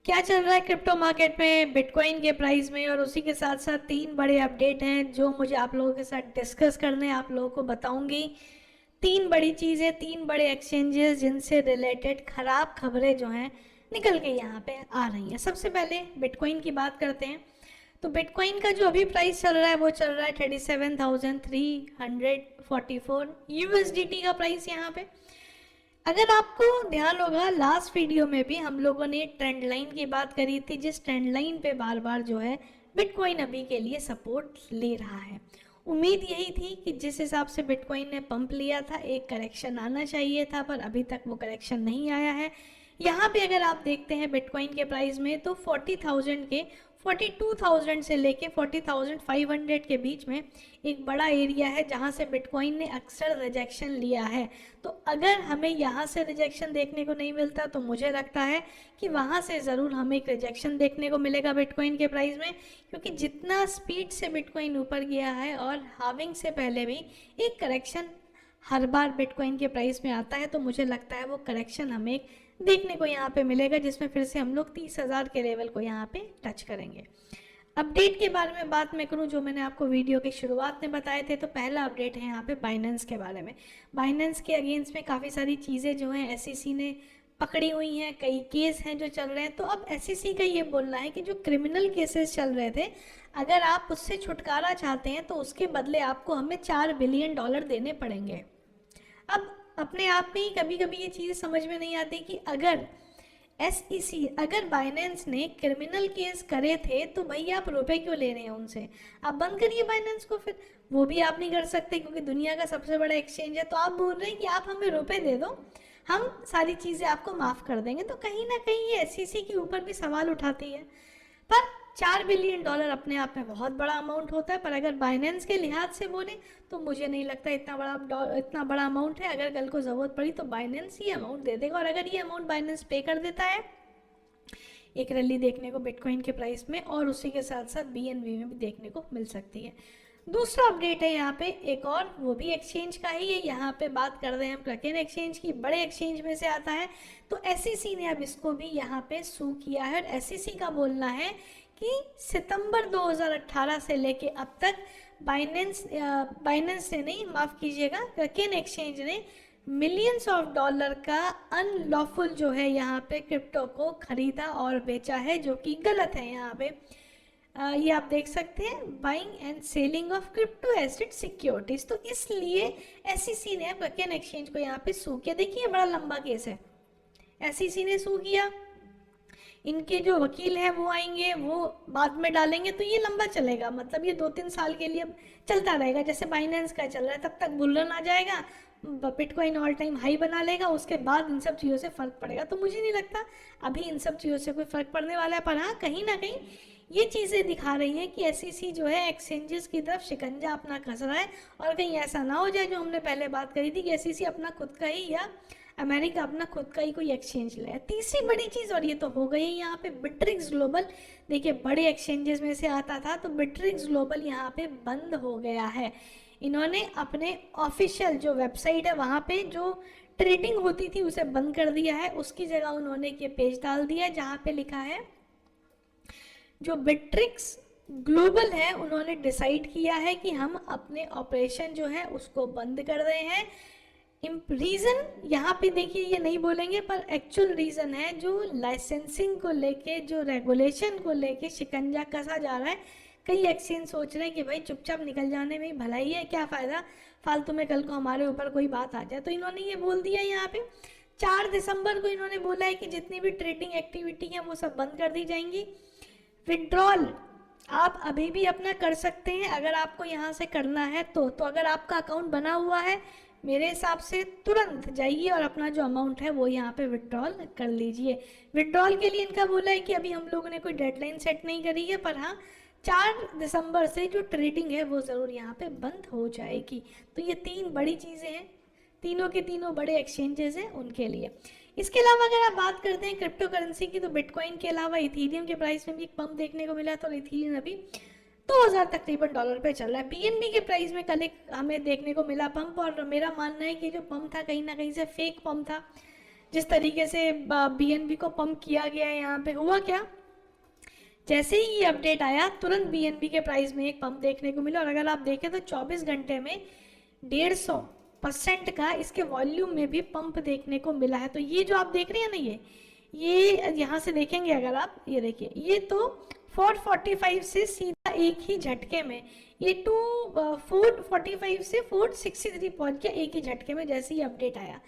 क्या चल रहा है क्रिप्टो मार्केट में, बिटकॉइन के प्राइस में, और उसी के साथ साथ तीन बड़े अपडेट हैं जो मुझे आप लोगों के साथ डिस्कस करने हैं, आप लोगों को बताऊंगी। तीन बड़ी चीज़ें, तीन बड़े एक्सचेंजेस जिनसे रिलेटेड खराब खबरें जो हैं निकल के यहाँ पे आ रही हैं। सबसे पहले बिटकॉइन की बात करते हैं। तो बिटकॉइन का जो अभी प्राइस चल रहा है वो चल रहा है 37,344 यूएसडीटी का प्राइस यहाँ पे। अगर आपको ध्यान होगा, लास्ट वीडियो में भी हम लोगों ने ट्रेंड लाइन की बात करी थी, जिस ट्रेंड लाइन पे बार बार जो है बिटकॉइन अभी के लिए सपोर्ट ले रहा है। उम्मीद यही थी कि जिस हिसाब से बिटकॉइन ने पंप लिया था, एक करेक्शन आना चाहिए था, पर अभी तक वो करेक्शन नहीं आया है। यहाँ पे अगर आप देखते हैं बिटकॉइन के प्राइस में, तो 40,000 के 42,000 से लेके 40,500 के बीच में एक बड़ा एरिया है जहाँ से बिटकॉइन ने अक्सर रिजेक्शन लिया है। तो अगर हमें यहाँ से रिजेक्शन देखने को नहीं मिलता तो मुझे लगता है कि वहाँ से ज़रूर हमें एक रिजेक्शन देखने को मिलेगा बिटकॉइन के प्राइस में, क्योंकि जितना स्पीड से बिटकॉइन ऊपर गया है और हाविंग से पहले भी एक करेक्शन हर बार बिटकॉइन के प्राइस में आता है, तो मुझे लगता है वो करेक्शन हमें एक देखने को यहाँ पे मिलेगा, जिसमें फिर से हम लोग 30,000 के लेवल को यहाँ पे टच करेंगे। अपडेट के बारे में बात मैं करूं, जो मैंने आपको वीडियो की शुरुआत में बताए थे, तो पहला अपडेट है यहाँ पे बाइनेंस के बारे में। बाइनेंस के अगेंस्ट में काफ़ी सारी चीज़ें जो हैं एसईसी ने पकड़ी हुई हैं, कई केस हैं जो चल रहे हैं। तो अब एसईसी का ये बोलना है कि जो क्रिमिनल केसेस चल रहे थे, अगर आप उससे छुटकारा चाहते हैं तो उसके बदले आपको हमें $4 बिलियन देने पड़ेंगे। अब अपने आप में ही कभी कभी ये चीज़ समझ में नहीं आती कि अगर एसईसी, अगर बाइनेंस ने क्रिमिनल केस करे थे तो भाई आप रुपए क्यों ले रहे हैं उनसे? आप बंद करिए बाइनेंस को। फिर वो भी आप नहीं कर सकते क्योंकि दुनिया का सबसे बड़ा एक्सचेंज है। तो आप बोल रहे हैं कि आप हमें रुपए दे दो, हम सारी चीज़ें आपको माफ़ कर देंगे। तो कहीं ना कहीं ये एसईसी के ऊपर भी सवाल उठाती है। पर $4 बिलियन अपने आप में बहुत बड़ा अमाउंट होता है, पर अगर बाइनेंस के लिहाज से बोले तो मुझे नहीं लगता इतना बड़ा अमाउंट है। अगर कल को ज़रूरत पड़ी तो बाइनेंस ये अमाउंट दे देगा, और अगर ये अमाउंट बाइनेंस पे कर देता है, एक रैली देखने को बिटकॉइन के प्राइस में और उसी के साथ साथ बीएनबी में भी देखने को मिल सकती है। दूसरा अपडेट है यहाँ पे एक और, वो भी एक्सचेंज का ही है। यहाँ पे बात कर रहे हैं हम क्रकेन एक्सचेंज की, बड़े एक्सचेंज में से आता है। तो एसईसी ने अब इसको भी यहाँ पे सू किया है, और एसईसी का बोलना है कि सितंबर 2018 से लेके अब तक बाइनेंस ने नहीं, माफ़ कीजिएगा, क्रकेन एक्सचेंज ने मिलियंस ऑफ डॉलर का अनलॉफुल जो है यहाँ पे क्रिप्टो को खरीदा और बेचा है, जो कि गलत है। यहाँ पे ये आप देख सकते हैं, buying and selling of crypto asset securities. तो इसलिए एसईसी ने क्रकेन एक्सचेंज को यहाँ पे सू किया। देखिए बड़ा लंबा केस है, एसईसी ने सू किया, इनके जो वकील हैं वो आएंगे, वो बाद में डालेंगे, तो ये लंबा चलेगा। मतलब ये 2-3 साल के लिए चलता रहेगा, जैसे बाइनेंस का चल रहा है। तब तक बुलरन आ जाएगा, बिटकॉइन ऑल टाइम हाई बना लेगा, उसके बाद इन सब चीज़ों से फ़र्क पड़ेगा। तो मुझे नहीं लगता अभी इन सब चीज़ों से कोई फ़र्क पड़ने वाला है। पर हाँ, कहीं ना कहीं ये चीज़ें दिखा रही हैं कि एसईसी जो है एक्सचेंजेस की तरफ शिकंजा अपना कस रहा है, और कहीं ऐसा ना हो जाए जो हमने पहले बात करी थी कि एसईसी अपना खुद का ही या अमेरिका अपना खुद का ही कोई एक्सचेंज ले। तीसरी बड़ी चीज़, और ये तो हो गई यहाँ पे, बिट्रिक्स ग्लोबल। देखिए बड़े एक्सचेंजेस में से आता था, तो बिट्रिक्स ग्लोबल यहाँ पे बंद हो गया है। इन्होंने अपने ऑफिशियल जो वेबसाइट है वहाँ पे जो ट्रेडिंग होती थी उसे बंद कर दिया है। उसकी जगह उन्होंने ये पेज डाल दिया है जहाँ पे लिखा है, जो बिट्रिक्स ग्लोबल है उन्होंने डिसाइड किया है कि हम अपने ऑपरेशन जो है उसको बंद कर रहे हैं। रीज़न यहाँ पे देखिए ये नहीं बोलेंगे, पर एक्चुअल रीज़न है जो लाइसेंसिंग को लेके, जो रेगुलेशन को लेके शिकंजा कसा जा रहा है। कई एक्सचेंज सोच रहे हैं कि भाई चुपचाप निकल जाने में भलाई है, क्या फ़ायदा फालतू में कल को हमारे ऊपर कोई बात आ जाए। तो इन्होंने ये बोल दिया यहाँ पे 4 दिसंबर को इन्होंने बोला है कि जितनी भी ट्रेडिंग एक्टिविटी है वो सब बंद कर दी जाएंगी। विड्रॉल आप अभी भी अपना कर सकते हैं अगर आपको यहाँ से करना है तो अगर आपका अकाउंट बना हुआ है, मेरे हिसाब से तुरंत जाइए और अपना जो अमाउंट है वो यहाँ पे विड्रॉल कर लीजिए। विड्रॉल के लिए इनका बोला है कि अभी हम लोगों ने कोई डेडलाइन सेट नहीं करी है, पर हाँ 4 दिसंबर से जो ट्रेडिंग है वो ज़रूर यहाँ पे बंद हो जाएगी। तो ये 3 बड़ी चीज़ें हैं, तीनों के तीनों बड़े एक्सचेंजेस हैं उनके लिए। इसके अलावा अगर आप बात करते हैं क्रिप्टो करेंसी की, तो बिटकॉइन के अलावा इथीरियम के प्राइस में भी एक पंप देखने को मिला। तो इथीरियम अभी 2000 तकरीबन डॉलर पे चल रहा है। बीएनबी के प्राइस में कल एक हमें देखने को मिला पंप, और मेरा मानना है कि जो पंप था कहीं ना कहीं से फेक पंप था। जिस तरीके से BNB को पंप किया गया है यहाँ पे, हुआ क्या, जैसे ही ये अपडेट आया तुरंत BNB के प्राइस में एक पंप देखने को मिला, और अगर आप देखें तो 24 घंटे में 150% का इसके वॉल्यूम में भी पंप देखने को मिला है। तो ये जो आप देख रहे हैं ना, ये यहाँ से देखेंगे अगर आप, ये देखिए, ये तो 445 से सीधा एक ही झटके में ये 445 से 463 पहुंच गया एक ही झटके में जैसे ही अपडेट आया।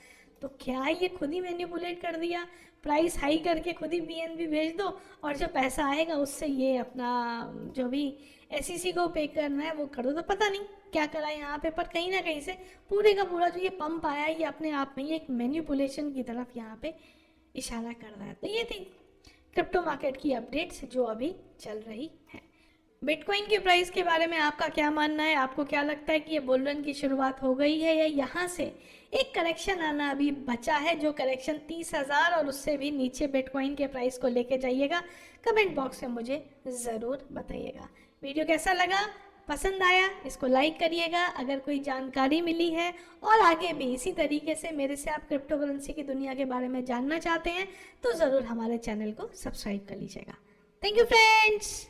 तो क्या ये खुद ही मैनिपुलेट कर दिया, प्राइस हाई करके खुद ही BNB भेज दो, और जो पैसा आएगा उससे ये अपना जो भी SEC को पे करना है वो कर दो। तो पता नहीं क्या करा यहाँ पे, पर कहीं ना कहीं से पूरे का पूरा जो ये पंप आया ये अपने आप में ही एक मैनिपुलेशन की तरफ यहाँ पे इशारा कर रहा है। तो ये थी क्रिप्टो मार्केट की अपडेट्स जो अभी चल रही है। बिटकॉइन के प्राइस के बारे में आपका क्या मानना है? आपको क्या लगता है कि ये बुल रन की शुरुआत हो गई है, या यहाँ से एक करेक्शन आना अभी बचा है, जो करेक्शन 30,000 और उससे भी नीचे बिटकॉइन के प्राइस को लेके जाइएगा? कमेंट बॉक्स में मुझे ज़रूर बताइएगा। वीडियो कैसा लगा, पसंद आया, इसको लाइक करिएगा। अगर कोई जानकारी मिली है और आगे भी इसी तरीके से मेरे से आप क्रिप्टो करेंसी की दुनिया के बारे में जानना चाहते हैं तो ज़रूर हमारे चैनल को सब्सक्राइब कर लीजिएगा। Thank you friends.